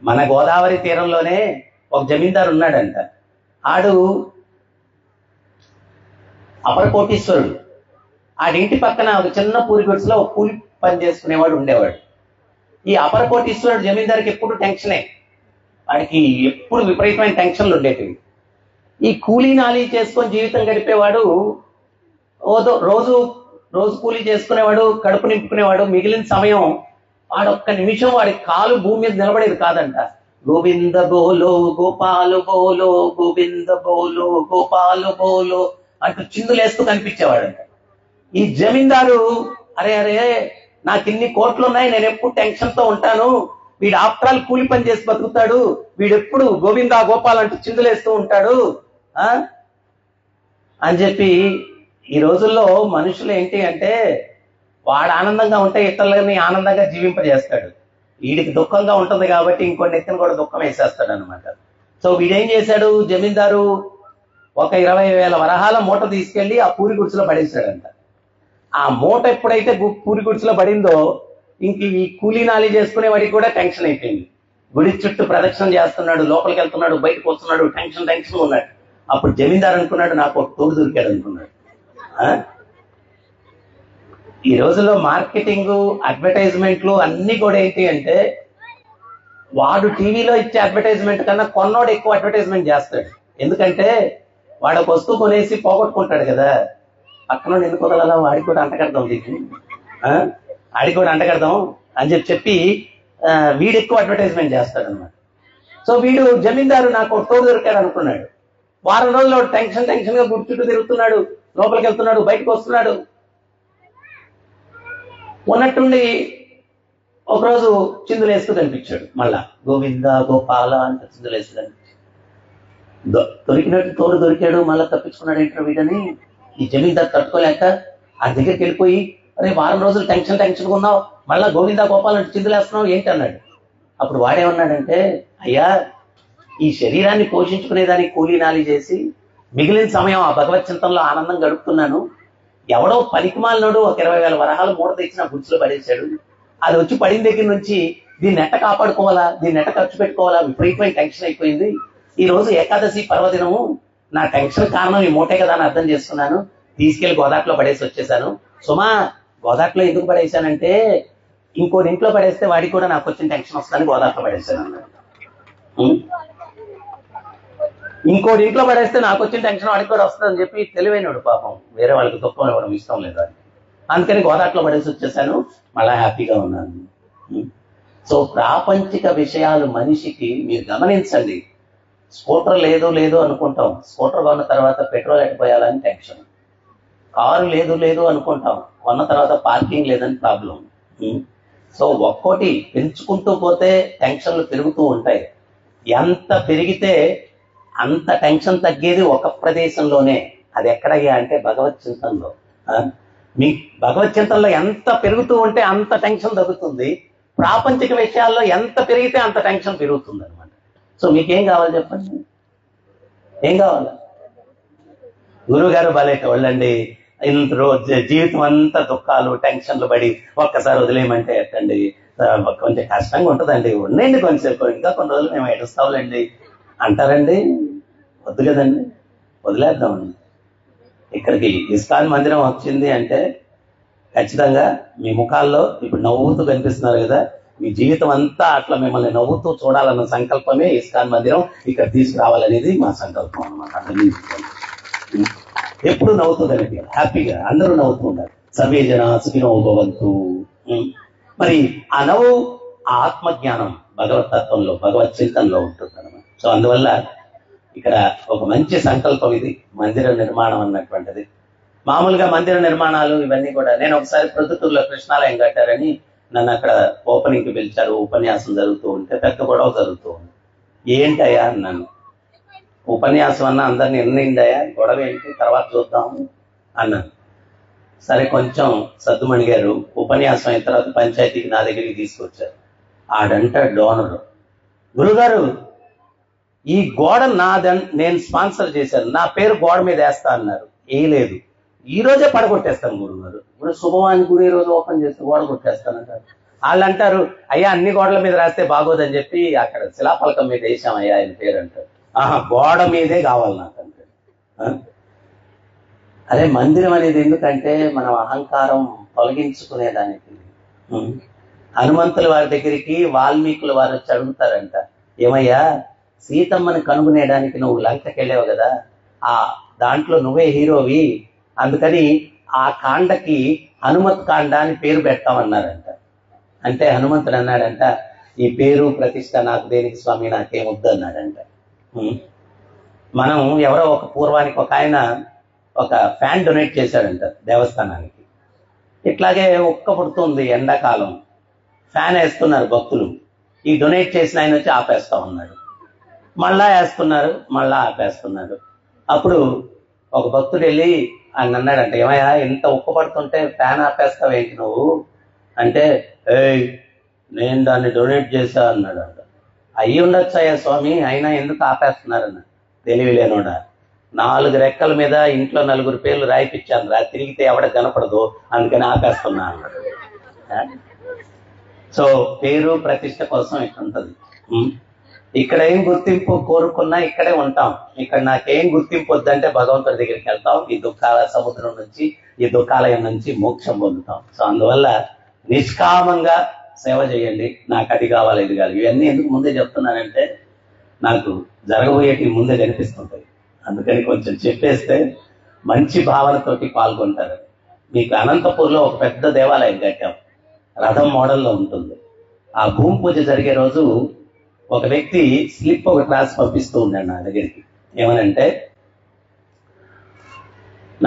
మన గోదావరి తీరంలోనే ఒక జమీందారు ఉన్నాడంట. ఆడు అపర కోటీశ్వరుడు. ఆడింటి పక్కన ఒక చిన్న పూరి గుడిసెలో ఒక కూలి పని చేసుకునేవాడు ఉండేవాడు. ఈ అపర కోటీశ్వరుడు జమీందారికి ఎప్పుడు టెన్షనే, వాడికి ఎప్పుడు విపరీతమైన టెన్షన్లు ఉండేటివి. ఈ కూలీ నాలి చేసుకొని జీవితం గడిపేవాడు రోజు రోజు కూలీ చేసుకునేవాడు, కడుపు నింపుకునేవాడు. మిగిలిన సమయం వాడొక్క నిమిషం వాడి కాలు భూమి మీద నిలబడేది కాదంట. గోవింద బోలో గోపాలు బోలో, గోవింద బోలో గోపాలు బోలో అంటూ చిందులేస్తూ కనిపించేవాడంట. ఈ జమీందారు అరే అరే నాకు ఇన్ని కోట్లు ఉన్నాయి, నేను ఎప్పుడు టెన్షన్ తో ఉంటాను, వీడు ఆఫ్టర్ ఆల్ కూలి పని చేసి బతుకుతాడు, వీడెప్పుడు గోవిందా గోపాల్ అంటూ చిందులేస్తూ ఉంటాడు అని చెప్పి. ఈ రోజుల్లో మనుషులు ఏంటి అంటే వాడు ఆనందంగా ఉంటే ఇతరులని ఆనందంగా జీవింపజేస్తాడు. వీడికి దుఃఖంగా ఉంటుంది కాబట్టి ఇంకొన్ని ఎత్తున కూడా దుఃఖం వేసేస్తాడు అనమాట. సో వీడేం చేశాడు, జమీందారు ఒక 20,000 వరహాల మూట తీసుకెళ్లి ఆ పూరి గుడిసెలో పడేశాడంట. ఆ మూట ఎప్పుడైతే పూరి గుడిసెలో పడిందో ఇంక ఈ కూలీ నాలి చేసుకునే వాడికి కూడా టెన్షన్ అయిపోయింది. గుడి చుట్టూ ప్రదక్షిణ చేస్తున్నాడు, లోపలికి వెళ్తున్నాడు, బయటకు వస్తున్నాడు, టెన్షన్ ఉన్నాడు. అప్పుడు జమీందారు అనుకున్నాడు నాకు ఒక తోడు దొరికాడు అనుకున్నాడు. ఈ రోజుల్లో మార్కెటింగ్, అడ్వర్టైజ్మెంట్లు అన్ని కూడా ఏంటి అంటే వాడు టీవీలో ఇచ్చే అడ్వర్టైజ్మెంట్ కన్నా కొన్నోడు ఎక్కువ అడ్వర్టైజ్మెంట్ చేస్తాడు. ఎందుకంటే వాడు ఒక వస్తువు కొనేసి పోగొట్టుకుంటాడు కదా, పక్కన ఎందుకు వదలాలా, వాడికి కూడా అంటగడదాం, ఆడికి కూడా అంటగడదాం అని చెప్పి వీడు ఎక్కువ అడ్వర్టైజ్మెంట్ చేస్తాడు అనమాట. సో వీడు జమీందారు నాకు ఒక తోడు దొరికాడు అనుకున్నాడు. వారం రోజులు టెన్షన్ గా గుడి చుట్టూ తిరుగుతున్నాడు, లోపలికి వెళ్తున్నాడు, బయటకు వస్తున్నాడు. ఉన్నట్టుండి ఒకరోజు చిందులేస్తూ కనిపించాడు. మళ్ళా గోవింద గోపాల అంటే చిందులేస్తూ కనిపించాడు. దొరికినట్టు తోడు దొరికాడు, మళ్ళా తప్పించుకున్నాడు ఏంటో వీడని ఈ జమీందారు తట్టుకోలేక ఆ దగ్గరికి వెళ్ళిపోయి అరే వారం రోజులు టెన్షన్గా ఉన్నావు, మళ్ళా గోవింద గోపాల్ అంటే చిందులేస్తున్నావు ఏంటి అన్నాడు. అప్పుడు వాడేమన్నాడంటే అయ్యా ఈ శరీరాన్ని పోషించుకునేదానికి కూలీ నాలి చేసి మిగిలిన సమయం ఆ భగవత్ చింతనలో ఆనందం గడుపుతున్నాను. ఎవడో పనికిమాలినోడు ఒక 20,000 వరహాలు మూట తెచ్చి నా గుడిసెలో పడేశాడు. అది వచ్చి పడిన దగ్గర నుంచి దీన్ని ఎట్ట కాపాడుకోవాలా, దీన్ని ఎట్ట ఖర్చు పెట్టుకోవాలా విపరీతమైన టెన్షన్ అయిపోయింది. ఈ రోజు ఏకాదశి పర్వదినము, నా టెన్షన్ కారణం ఈ మూటే కదా అని అర్థం చేసుకున్నాను, తీసుకెళ్లి గోదాట్లో పడేసి వచ్చేసాను. సుమా గోదాట్లో ఎందుకు పడేశానంటే ఇంకోటి ఇంట్లో పడేస్తే వాడికి కూడా నాకు వచ్చిన టెన్షన్ వస్తుందని గోదాట్లో పడేశాను అన్నాడు. ఇంకోటి ఇంట్లో పడేస్తే నాకు వచ్చిన టెన్షన్ వాడికి కూడా వస్తుందని చెప్పి తెలివైనడు పాపం, వేరే వాళ్ళకి దుఃఖం ఇవ్వడం ఇష్టం లేదు అని, అందుకని గోదాట్లో పడేసి వచ్చేసాను, మళ్ళా హ్యాపీగా ఉన్నాను. సో ప్రాపంచిక విషయాలు మనిషికి మీరు గమనించండి. స్కూటర్ లేదు అనుకుంటాం, స్కూటర్ కొన్న తర్వాత పెట్రోల్ ఎట్టిపోయాలని టెన్షన్. కారు లేదు అనుకుంటాం, కొన్న తర్వాత పార్కింగ్ లేదని ప్రాబ్లం. సో ఒక్కోటి పెంచుకుంటూ పోతే టెన్షన్లు పెరుగుతూ ఉంటాయి. ఎంత పెరిగితే అంత టెన్షన్ తగ్గేది ఒక ప్రదేశంలోనే. అది ఎక్కడయ్యా అంటే భగవత్ చింతనలో. మీ భగవత్ చింతనలో ఎంత పెరుగుతూ ఉంటే అంత టెన్షన్ తగ్గుతుంది. ప్రాపంచిక విషయాల్లో ఎంత పెరిగితే అంత టెన్షన్ పెరుగుతుంది అనమాట. సో మీకేం కావాలి చెప్పండి, ఏం కావాలి? గురువుగారు వాళ్ళండి, ఇంత రోజు జీవితం అంతా దుఃఖాలు టెన్షన్లు పడి ఒక్కసారి వదిలేయమంటే ఎట్టండి, కొంచెం కష్టంగా ఉంటుందండి, ఉండండి కొంచెంసేపు, ఇంకా కొన్ని రోజులు మేము ఏడుస్తావులండి అంటారండి. వద్దు కదండి, వదిలేద్దామండి. ఇక్కడికి ఇస్కాన్ మందిరం వచ్చింది అంటే ఖచ్చితంగా మీ ముఖాల్లో ఇప్పుడు నవ్వుతూ కనిపిస్తున్నారు కదా, మీ జీవితం అంతా అట్లా మిమ్మల్ని నవ్వుతూ చూడాలన్న సంకల్పమే ఇస్కాన్ మందిరం ఇక్కడ తీసుకురావాలనేది మా సంకల్పం అన్నమాట. ఎప్పుడు నవ్వుతూ కనిపి హ్యాపీగా అందరూ నవ్వుతూ ఉంటారు. సర్వే జన సుఖినో భవంతు. మరి ఆ నవ్వు ఆ ఆత్మజ్ఞానం భగవతత్వంలో భగవత్ చింతనలో ఉంటుంది అన్నమాట. సో అందువల్ల ఇక్కడ ఒక మంచి సంకల్పం ఇది మందిర నిర్మాణం అన్నటువంటిది. మామూలుగా మందిర నిర్మాణాలు ఇవన్నీ కూడా, నేను ఒకసారి ప్రొద్దుటూరులో కృష్ణాలయం కట్టారని నన్ను అక్కడ ఓపెనింగ్ కి పిలిచారు. ఉపన్యాసం జరుగుతూ ఉంటే పెద్ద గొడవ జరుగుతూ ఉంది. ఏంటయ్యా అన్నాను. ఉపన్యాసం అన్నా అందరినీ ఎన్నిందయ్యా, గొడవ ఏంటి, తర్వాత చూద్దాము అన్నాను. సరే కొంచెం సద్దుమణి గారు ఉపన్యాసం అయిన తర్వాత పంచాయతీకి నా దగ్గరికి తీసుకొచ్చారు. ఆడంట డోనరు, గురుగారు ఈ గోడ నేను స్పాన్సర్ చేశాను, నా పేరు గోడ మీద వేస్తా అన్నారు. వేయలేదు, ఈ రోజే పడగొట్టేస్తాను గురుగారు. ఇప్పుడు శుభవాని గుడి రోజు ఓపెన్ చేస్తే గోడ కొట్టేస్తానంటారు. వాళ్ళు అంటారు, అయ్యా అన్ని గోడల మీద రాస్తే బాగోదని చెప్పి అక్కడ శిలాఫలకం మీద వేసాం అయ్యా ఆయన పేరు అంటారు. ఆహా, గోడ మీదే కావాలి నాకు అంటారు. అదే మందిరం అనేది ఎందుకంటే మనం అహంకారం తొలగించుకునేదానికి. హనుమంతుల వారి దగ్గరికి వాల్మీకుల వారు వచ్చి అడుగుతారంట, ఏమయ్యా సీతమ్మని కనుగొనేయడానికి నువ్వు లంకకి వెళ్ళావు కదా, ఆ దాంట్లో నువ్వే హీరోవి, అందుకని ఆ కాండకి హనుమత్ కాండ అని పేరు పెట్టామన్నారంట. అంటే హనుమంతుడు అన్నాడంట, ఈ పేరు ప్రతిష్ట నాకు దేనికి స్వామి, నాకేం వద్దు అన్నాడంట. మనం ఎవరో ఒక పూర్వానికి ఒక ఆయన ఒక ఫ్యాన్ డొనేట్ చేశాడంట దేవస్థానానికి. ఇట్లాగే ఉక్క పుడుతుంది, ఎండాకాలం, ఫ్యాన్ వేస్తున్నారు భక్తులు. ఈ డొనేట్ చేసిన ఆయన వచ్చి ఆపేస్తా ఉన్నాడు, మళ్ళా వేస్తున్నారు, మళ్ళా ఆపేస్తున్నారు. అప్పుడు ఒక భక్తుడు వెళ్ళి ఆయన అన్నాడంట, ఏమయ్యా ఇంత ఉక్క పడుతుంటే ఫ్యాన్ ఆపేస్తావేంటి నువ్వు అంటే, ఏయ్ నేను దాన్ని డొనేట్ చేశా అన్నాడంట. అయ్యి ఉండొచ్చాయా స్వామి, అయినా ఎందుకు ఆపేస్తున్నారన్న. తెలివి లేనోడా, 4 రెక్కల మీద ఇంట్లో 4 పేర్లు రాయిపించాను రా, తిరిగితే ఎవడ కనపడదు, అందుకని ఆపేస్తున్నా అన్నాడు. సో పేరు ప్రతిష్ట కోసం ఇట్లుంటది. ఇక్కడ ఏం గుర్తింపు కోరుకున్నా ఇక్కడే ఉంటాం. ఇక్కడ నాకేం గుర్తింపు వద్దంటే భగవంతుడి దగ్గరికి వెళ్తాం, ఈ దుఃఖాల సముద్రం నుంచి, ఈ దుఃఖాలయం నుంచి మోక్షం పొందుతాం. సో అందువల్ల నిష్కామంగా సేవ చేయండి. నాకు అది కావాలి, ఇది కావాలి. ఇవన్నీ ఎందుకు ముందే చెప్తున్నానంటే నాకు జరగబోయేటి ముందే కనిపిస్తుంటాయి, అందుకని కొంచెం చెప్పేస్తే మంచి భావనతోటి పాల్గొంటారు. మీకు అనంతపూర్లో ఒక పెద్ద దేవాలయం కట్టాం, రథం మోడల్లో ఉంటుంది. ఆ భూమి పూజ జరిగే రోజు ఒక వ్యక్తి స్లిప్ ఒక క్లాస్ పంపిస్తూ ఉన్నాడు నా దగ్గరికి. ఏమనంటే,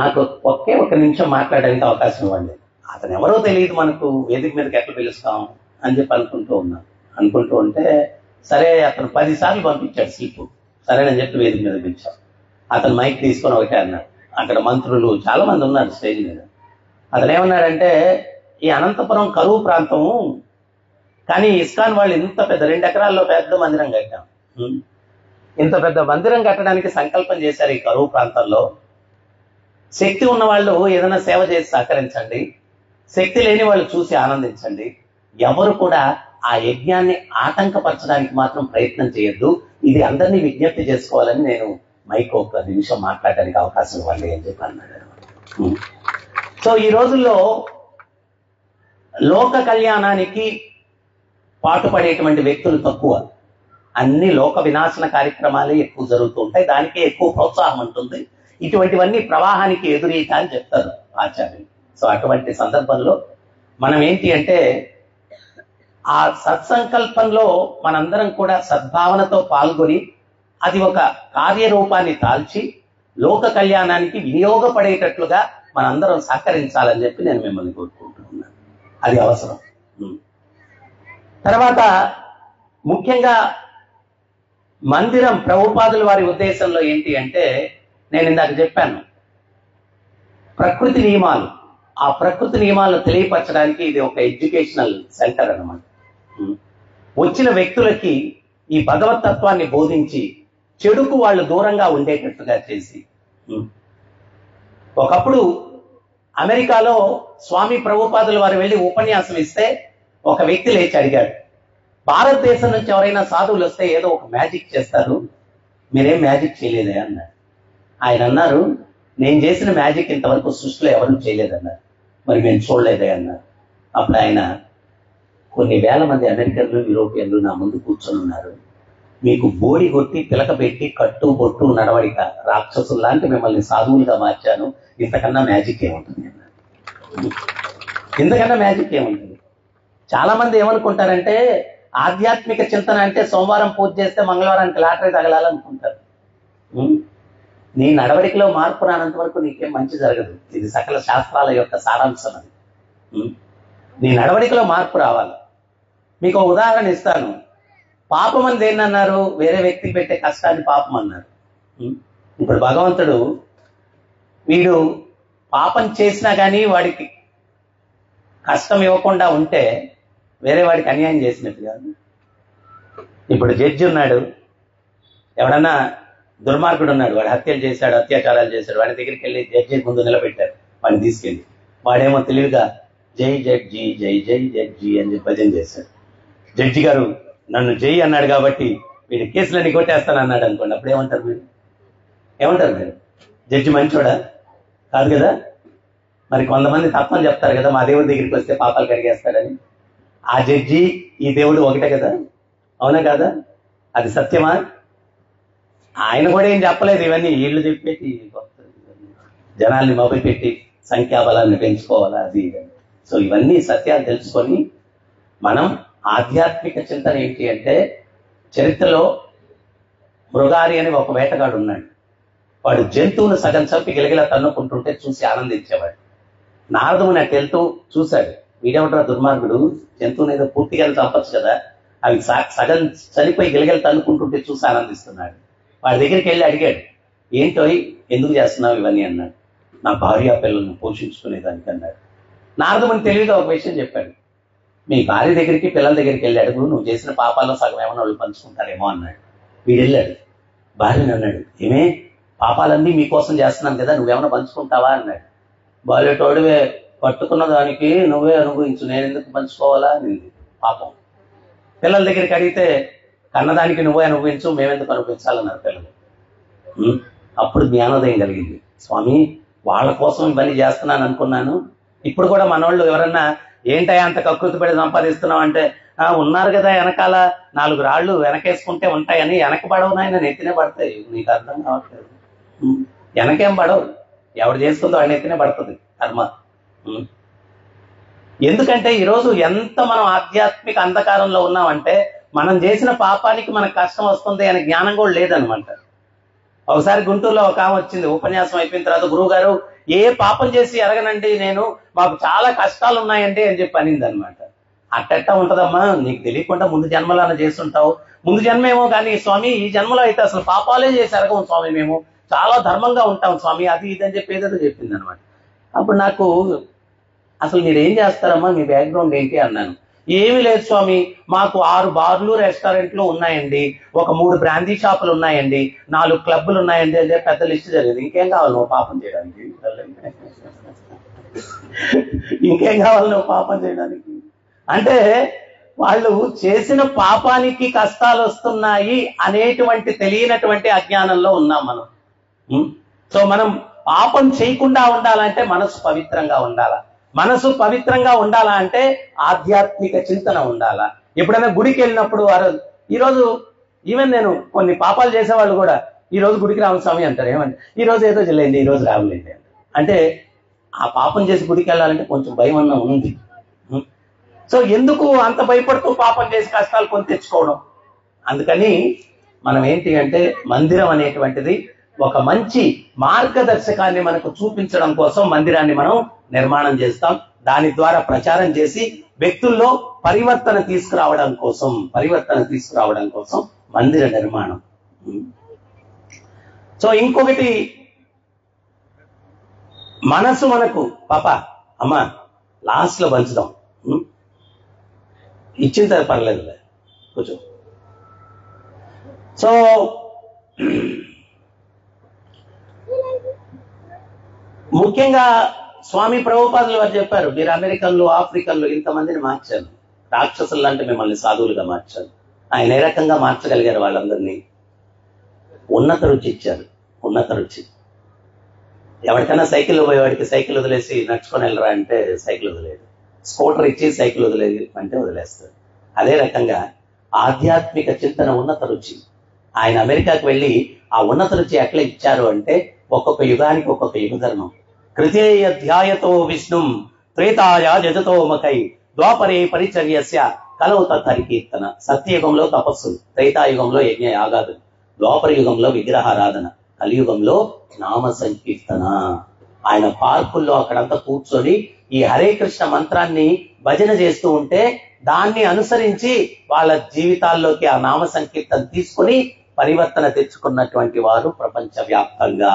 నాకు ఒకే ఒక నిమిషం మాట్లాడడానికి అవకాశం ఇవ్వండి. అతను ఎవరో తెలియదు మనకు, వేదిక మీదకి ఎట్లా పిలుస్తాం అని చెప్పి అనుకుంటూ ఉంటే సరే అతను 10 సార్లు పంపించాడు స్లిప్. సరేనని చెప్పి వేదిక మీద పిలిచాం. అతను మైక్ తీసుకొని ఒకటే అన్నాడు. అక్కడ మంత్రులు చాలా మంది ఉన్నారు స్టేజ్ మీద. అతను ఏమన్నాడంటే, ఈ అనంతపురం కరువు ప్రాంతము, కానీ ఇస్కాన్ వాళ్ళు ఇంత పెద్ద 2 ఎకరాల్లో పెద్ద మందిరం కట్టాం. ఇంత పెద్ద మందిరం కట్టడానికి సంకల్పం చేశారు ఈ కరువు ప్రాంతంలో. శక్తి ఉన్న వాళ్ళు ఏదైనా సేవ చేసి సహకరించండి, శక్తి లేని వాళ్ళు చూసి ఆనందించండి. ఎవరు కూడా ఆ యజ్ఞాన్ని ఆటంకపరచడానికి మాత్రం ప్రయత్నం చేయొద్దు. ఇది అందరినీ విజ్ఞప్తి చేసుకోవాలని నేను మైక్ ఒక నిమిషం మాట్లాడడానికి అవకాశం ఇవ్వండి అని చెప్పి అన్నాడు. సో ఈ రోజుల్లో లోక కళ్యాణానికి పాటుపడేటువంటి వ్యక్తులు తక్కువ. అన్ని లోక వినాశన కార్యక్రమాలే ఎక్కువ జరుగుతూ ఉంటాయి, దానికే ఎక్కువ ప్రోత్సాహం ఉంటుంది. ఇటువంటివన్నీ ప్రవాహానికి ఎదురీత అని చెప్తారు ఆచార్యులు. సో అటువంటి సందర్భంలో మనం ఏంటి అంటే, ఆ సత్సంకల్పంలో మనందరం కూడా సద్భావనతో పాల్గొని అది ఒక కార్యరూపాన్ని దాల్చి లోక కళ్యాణానికి వినియోగపడేటట్లుగా మనందరం సహకరించాలని చెప్పి నేను మిమ్మల్ని కోరుకుంటున్నాను. అది అవసరం. తర్వాత ముఖ్యంగా మందిరం ప్రభుపాదుల వారి ఉద్దేశంలో ఏంటి అంటే, నేను ఇందాక చెప్పాను ప్రకృతి నియమాలు. ఆ ప్రకృతి నియమాలను తెలియపరచడానికి ఇది ఒక ఎడ్యుకేషనల్ సెంటర్ అన్నమాట. వచ్చిన వ్యక్తులకి ఈ భగవతత్వాన్ని బోధించి చెడుకు వాళ్ళు దూరంగా ఉండేటట్టుగా చేసి. ఒకప్పుడు అమెరికాలో స్వామి ప్రభుపాదుల వారు వెళ్ళి ఉపన్యాసం ఇస్తే ఒక వ్యక్తి లేచి అడిగాడు, భారతదేశం నుంచి ఎవరైనా సాధువులు వస్తే ఏదో ఒక మ్యాజిక్ చేస్తారు, మీరేం మ్యాజిక్ చేయలేదే అన్నారు. ఆయన అన్నారు, నేను చేసిన మ్యాజిక్ ఇంతవరకు సృష్టిలో ఎవరు చేయలేదన్నారు. మరి మేము చూడలేదే అన్నారు. అప్పుడు ఆయన, కొన్ని వేల మంది అమెరికన్లు, యూరోపియన్లు నా ముందు కూర్చొని ఉన్నారు, మీకు బోడి కొట్టి పిలక పెట్టి కట్టు బొట్టు నడవడిక రాక్షసులు లాంటి మిమ్మల్ని సాధువులుగా మార్చాను, ఇంతకన్నా మ్యాజిక్ ఏముంటుంది అన్నారు. ఇంతకన్నా మ్యాజిక్ ఏముంటుంది? చాలా మంది ఏమనుకుంటారంటే, ఆధ్యాత్మిక చింతన అంటే సోమవారం పూజ చేస్తే మంగళవారానికి లాటరీ తగలాలనుకుంటారు. నీ నడవడికలో మార్పు రానంత వరకు నీకేం మంచి జరగదు. ఇది సకల శాస్త్రాల యొక్క సారాంశం. అది నీ నడవడికలో మార్పు రావాలి. మీకు ఒక ఉదాహరణ ఇస్తాను. పాపం అని దేన్ని అన్నారు? వేరే వ్యక్తికి పెట్టే కష్టాన్ని పాపం అన్నారు. ఇప్పుడు భగవంతుడు వీడు పాపం చేసినా కానీ వాడికి కష్టం ఇవ్వకుండా ఉంటే వేరే వాడికి అన్యాయం చేసినట్టు కాదు. ఇప్పుడు జడ్జి ఉన్నాడు, ఎవడన్నా దుర్మార్గుడు ఉన్నాడు, వాడు హత్యలు చేశాడు, అత్యాచారాలు చేశాడు, వాడి దగ్గరికి వెళ్ళి జడ్జి ముందు నిలబెట్టారు, వాడిని తీసుకెళ్ళి. వాడేమో తెలివిగా జై జడ్జి, జై జై జడ్జి అని చెప్పి భజన చేశాడు. జడ్జి గారు నన్ను జై అన్నాడు కాబట్టి వీడి కేసులన్నీ కొట్టేస్తాను అన్నాడు అనుకోండి, అప్పుడు ఏమంటారు మీరు? ఏమంటారు మీరు? జడ్జి మంచోడా? కాదు కదా. మరి కొంతమంది తత్వం చెప్తారు కదా, మా దేవుడి దగ్గరికి వస్తే పాపాలు కడిగేస్తాడని. ఆ జడ్జి ఈ దేవుడు ఒకటే కదా, అవునా కాదా? అది సత్యమా? ఆయన కూడా ఏం చెప్పలేదు, ఇవన్నీ వీళ్ళు చెప్పేసి జనాల్ని మొదలుపెట్టి సంఖ్యాబలాన్ని పెంచుకోవాలా అది. సో ఇవన్నీ సత్యాలు తెలుసుకొని మనం ఆధ్యాత్మిక చింతన ఏంటి అంటే, చరిత్రలో మృగారి అని ఒక వేటగాడు ఉన్నాడు. వాడు జంతువును సగం చంపి గిలగిలా తన్నుకుంటుంటే చూసి ఆనందించేవాడు. నారదుని అటు వెళ్తూ చూశాడు, వీడేమంటారా దుర్మార్గుడు, జంతువుని ఏదో పూర్తిగా చంపచ్చు కదా, అవి సగం చనిపోయి గిలగిల తన్నుకుంటుంటే చూసి ఆనందిస్తున్నాడు. వాడి దగ్గరికి వెళ్ళి అడిగాడు, ఏంటో ఎందుకు చేస్తున్నావు ఇవన్నీ అన్నాడు. నా భార్య పిల్లలను పోషించుకునేదానికి అన్నాడు. నారదుని తెలివిగా ఒక విషయం చెప్పాడు, మీ భార్య దగ్గరికి పిల్లల దగ్గరికి వెళ్ళి అడుగు, నువ్వు చేసిన పాపాల్లో సగం ఏమన్నా వాళ్ళు పంచుకుంటారేమో అన్నాడు. వీడు వెళ్ళాడు, భార్యని అన్నాడు, ఏమే పాపాలన్నీ మీకోసం చేస్తున్నాను కదా, నువ్వేమన్నా పంచుకుంటావా అన్నాడు. బాలేటోడివే, పట్టుకున్న దానికి నువ్వే అనుభవించు, నేను ఎందుకు పంచుకోవాలా నింది పాపం. పిల్లల దగ్గరికి అడిగితే కన్నదానికి నువ్వే అనుభవించు, మేమెందుకు అనుభవించాలన్నారు పిల్లలు. అప్పుడు జ్ఞానోదయం కలిగింది, స్వామి వాళ్ళ కోసం ఇవన్నీ చేస్తున్నాను అనుకున్నాను, ఇప్పుడు కూడా మనోళ్ళు ఎవరన్నా ఏంటయ్యా అంత కకృతి పడి సంపాదిస్తున్నావు అంటే, ఉన్నారు కదా వెనకాల 4 రాళ్ళు వెనకేసుకుంటే ఉంటాయని, వెనక పడవు నాయన నెత్తినే పడతాయి. నీకు అర్థం కావట్లేదు, వెనకేం పడవు, ఎవడు చేసుకుందో వాడి నెత్తినే పడుతుంది కర్మ. ఎందుకంటే ఈరోజు ఎంత మనం ఆధ్యాత్మిక అంధకారంలో ఉన్నామంటే, మనం చేసిన పాపానికి మనకు కష్టం వస్తుంది అనే జ్ఞానం కూడా లేదనమాట. ఒకసారి గుంటూరులో ఒక ఆమె వచ్చింది, ఉపన్యాసం అయిపోయిన తర్వాత, గురువు గారు ఏ పాపం చేసి ఎరగనండి నేను, మాకు చాలా కష్టాలు ఉన్నాయండి అని చెప్పి అనింది అనమాట. అట్టెట్టా ఉంటదమ్మా, నీకు తెలియకుండా ముందు జన్మలో చేస్తుంటావు, ముందు జన్మ ఏమో కానీ స్వామి ఈ జన్మలో అయితే అసలు పాపాలే చేసి ఎరగం స్వామి, మేము చాలా ధర్మంగా ఉంటాం స్వామి, అది ఇది అని చెప్పి ఏదో చెప్పింది అనమాట. అప్పుడు నాకు అసలు మీరు ఏం చేస్తారమ్మా, మీ బ్యాక్గ్రౌండ్ ఏంటి అన్నాను. ఏమీ లేదు స్వామి, మాకు 6 బార్లు రెస్టారెంట్లు ఉన్నాయండి, ఒక 3 బ్రాందీ షాపులు ఉన్నాయండి, 4 క్లబ్బులు ఉన్నాయండి అని పెద్ద లిస్ట్ జరిగింది. ఇంకేం కావాలి నువ్వు పాపం చేయడానికి? ఇంకేం కావాలి నువ్వు పాపం చేయడానికి? అంటే వాళ్ళు చేసిన పాపానికి కష్టాలు వస్తున్నాయి అనేటువంటి తెలియనటువంటి అజ్ఞానంలో ఉన్నాం మనం. సో మనం పాపం చేయకుండా ఉండాలంటే మనసు పవిత్రంగా ఉండాలా. మనసు పవిత్రంగా ఉండాలా అంటే ఆధ్యాత్మిక చింతన ఉండాలా. ఎప్పుడైనా గుడికి వెళ్ళినప్పుడు ఈరోజు ఈవెన్ నేను కొన్ని పాపాలు చేసేవాళ్ళు కూడా ఈ రోజు గుడికి రామస్వామి అంటారు. ఏమంటే ఈ రోజు ఏదో చేయలేండి, ఈ రోజు రావులేండి అంటే ఆ పాపం చేసి గుడికి వెళ్ళాలంటే కొంచెం భయం అన్న ఉంది. సో ఎందుకు అంత భయపడుతూ పాపం చేసి కష్టాలు కొని తెచ్చుకోవడం? అందుకని మనం ఏంటి అంటే, మందిరం అనేటువంటిది ఒక మంచి మార్గదర్శకాన్ని మనకు చూపించడం కోసం మందిరాన్ని మనం నిర్మాణం చేస్తాం. దాని ద్వారా ప్రచారం చేసి వ్యక్తుల్లో పరివర్తన తీసుకురావడం కోసం మందిర నిర్మాణం. సో ఇంకొకటి, మనసు మనకు పాప అమ్మ లాస్ట్ లో పంచుదాం, ఇచ్చిన తర్వాత పర్లేదు కొంచెం. సో ముఖ్యంగా స్వామి ప్రభుపాదులు వారు చెప్పారు, మీరు అమెరికన్లు ఆఫ్రికన్లు ఇంతమందిని మార్చారు, రాక్షసులు అంటే మిమ్మల్ని సాధువులుగా మార్చారు. ఆయన ఏ రకంగా మార్చగలిగారు వాళ్ళందరినీ? ఉన్నత రుచి ఇచ్చారు. ఉన్నత రుచి. ఎవరికైనా సైకిల్ పోయేవాడికి సైకిల్ వదిలేసి నడుచుకొని వెళ్ళరా అంటే సైకిల్ వదిలేదు, స్కూటర్ ఇచ్చి సైకిల్ వదిలేదు అంటే వదిలేస్తారు. అదే రకంగా ఆధ్యాత్మిక చింతన ఉన్నత రుచి. ఆయన అమెరికాకు వెళ్ళి ఆ ఉన్నత రుచి ఎట్లా ఇచ్చారు అంటే, ఒక్కొక్క యుగానికి ఒక్కొక్క యుగ ధర్మం. కృతేయ ధ్యాయతో విష్ణుం త్రేతాయ జజతో మకై ద్వాపరే పరిచర్యస్య కలవు తరికీర్తన. సత్యయుగంలో తపస్సులు, త్రేతాయుగంలో యజ్ఞ యాగాదులు, ద్వాపర యుగంలో విగ్రహారాధన, కలియుగంలో నామ సంకీర్తన. ఆయన పార్కుల్లో అక్కడంతా కూర్చొని ఈ హరే కృష్ణ మంత్రాన్ని భజన చేస్తూ ఉంటే దాన్ని అనుసరించి వాళ్ళ జీవితాల్లోకి ఆ నామ సంకీర్తన తీసుకొని పరివర్తన తెచ్చుకున్నటువంటి వారు ప్రపంచవ్యాప్తంగా.